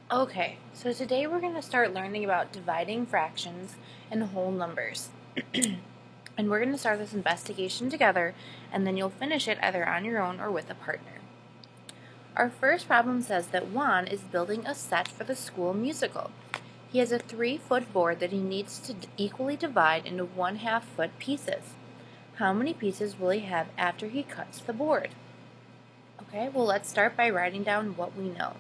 Okay, so today we're going to start learning about dividing fractions and whole numbers. And we're going to start this investigation together, and then you'll finish it either on your own or with a partner. Our first problem says that Juan is building a set for the school musical. He has a 3-foot board that he needs to equally divide into 1/2-foot pieces. How many pieces will he have after he cuts the board? Okay, well, let's start by writing down what we know.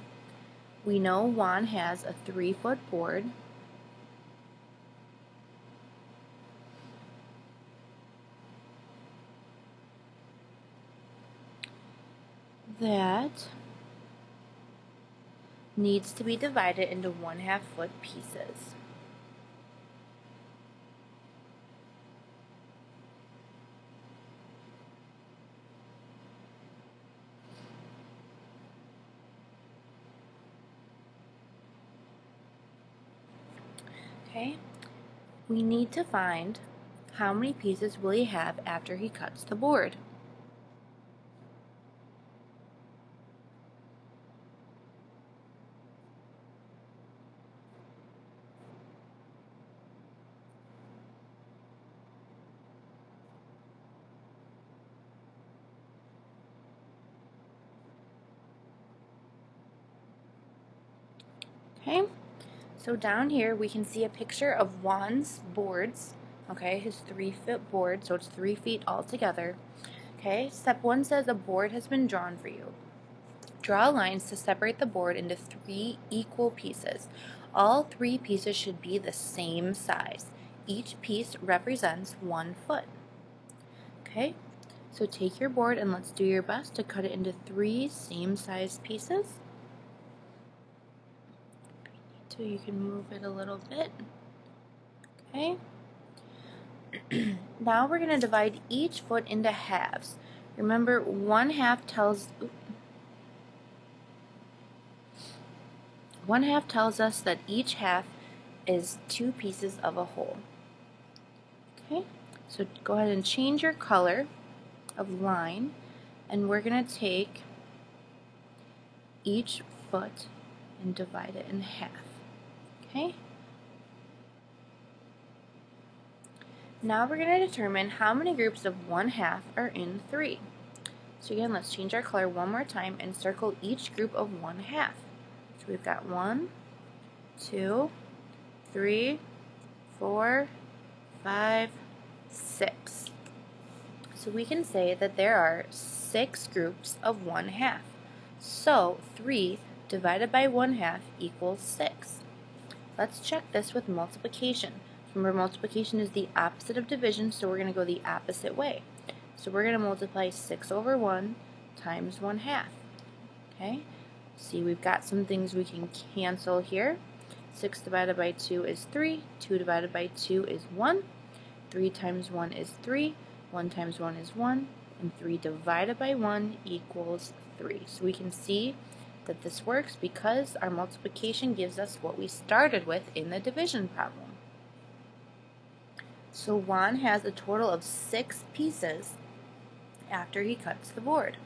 We know Juan has a 3-foot board that needs to be divided into 1/2-foot pieces. Okay, we need to find how many pieces will he have after he cuts the board. Okay, so down here we can see a picture of Juan's boards, okay, his 3-foot board, so it's 3 feet all together. Okay, step 1 says a board has been drawn for you. Draw lines to separate the board into 3 equal pieces. All 3 pieces should be the same size. Each piece represents 1 foot. Okay, so take your board and let's do your best to cut it into 3 same-sized pieces. So you can move it a little bit. Okay. Now we're going to divide each foot into halves. Remember, 1/2 tells us that each half is 2 pieces of a whole. Okay, so go ahead and change your color of line, and we're going to take each foot and divide it in half. Okay? Now we're going to determine how many groups of 1/2 are in 3. So again, let's change our color one more time and circle each group of 1/2. So we've got 1, 2, 3, 4, 5, 6. So we can say that there are 6 groups of 1/2. So 3 divided by 1/2 equals 6. Let's check this with multiplication. Remember, multiplication is the opposite of division, so we're going to go the opposite way. So we're going to multiply 6 over 1 times 1/2. Okay? See, we've got some things we can cancel here. 6 divided by 2 is 3. 2 divided by 2 is 1. 3 times 1 is 3. 1 times 1 is 1. And 3 divided by 1 equals 3. So we can see that this works because our multiplication gives us what we started with in the division problem. So Juan has a total of 6 pieces after he cuts the board.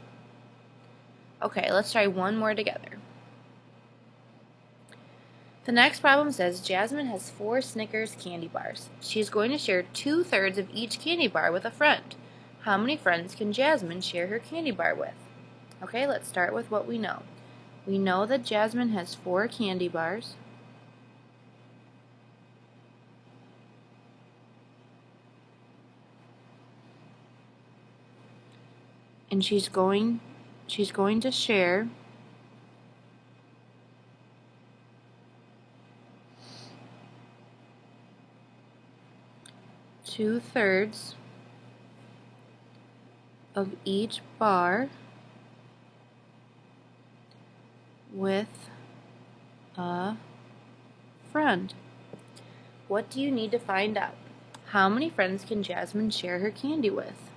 Okay, let's try one more together. The next problem says Jasmine has 4 Snickers candy bars. She's going to share 2/3 of each candy bar with a friend. How many friends can Jasmine share her candy bar with? Okay, let's start with what we know. We know that Jasmine has 4 candy bars. And she's going to share 2/3 of each bar with a friend. What do you need to find out? How many friends can Jasmine share her candy with?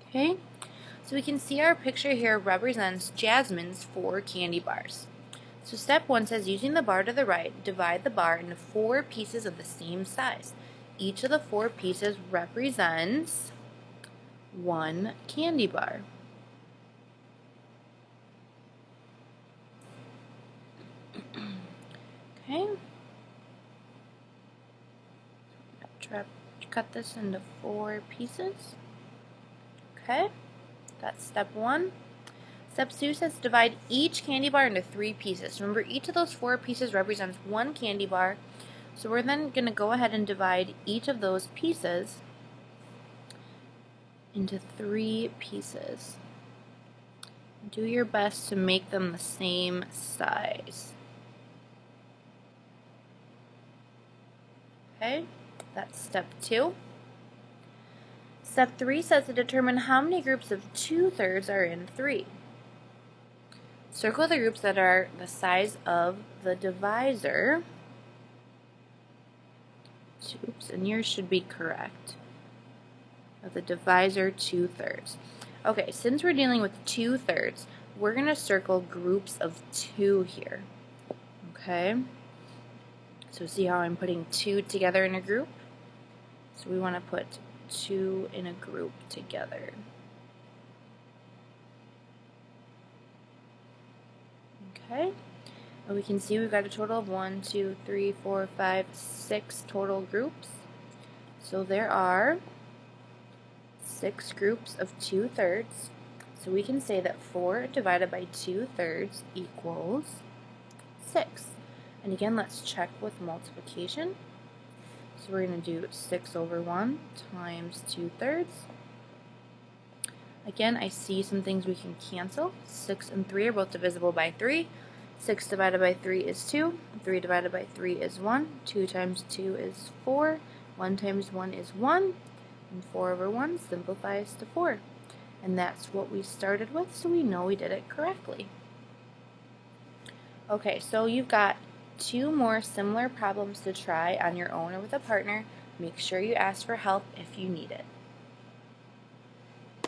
Okay, So we can see our picture here represents Jasmine's 4 candy bars. So step 1 says using the bar to the right, divide the bar into 4 pieces of the same size. Each of the 4 pieces represents 1 candy bar. Okay. Cut this into 4 pieces. Okay, that's step 1. Step 2 says divide each candy bar into 3 pieces. Remember, each of those 4 pieces represents 1 candy bar. So we're then going to go ahead and divide each of those pieces into 3 pieces. Do your best to make them the same size. Okay, that's step 2. Step 3 says to determine how many groups of 2/3 are in 3. Circle the groups that are the size of the divisor. Oops, and yours should be correct. Of the divisor 2/3. Okay, since we're dealing with 2/3, we're going to circle groups of 2 here. Okay? So see how I'm putting 2 together in a group? So we want to put 2 in a group together. Okay? And we can see we've got a total of 1, 2, 3, 4, 5, 6 total groups. So there are 6 groups of 2/3. So we can say that 4 divided by 2/3 equals 6. And again, let's check with multiplication. So we're going to do 6 over 1 times 2/3. Again, I see some things we can cancel. 6 and 3 are both divisible by 3. 6 divided by 3 is 2. 3 divided by 3 is 1. 2 times 2 is 4. 1 times 1 is 1. And 4 over 1 simplifies to 4. And that's what we started with, so we know we did it correctly. Okay, so you've got 2 more similar problems to try on your own or with a partner. Make sure you ask for help if you need it.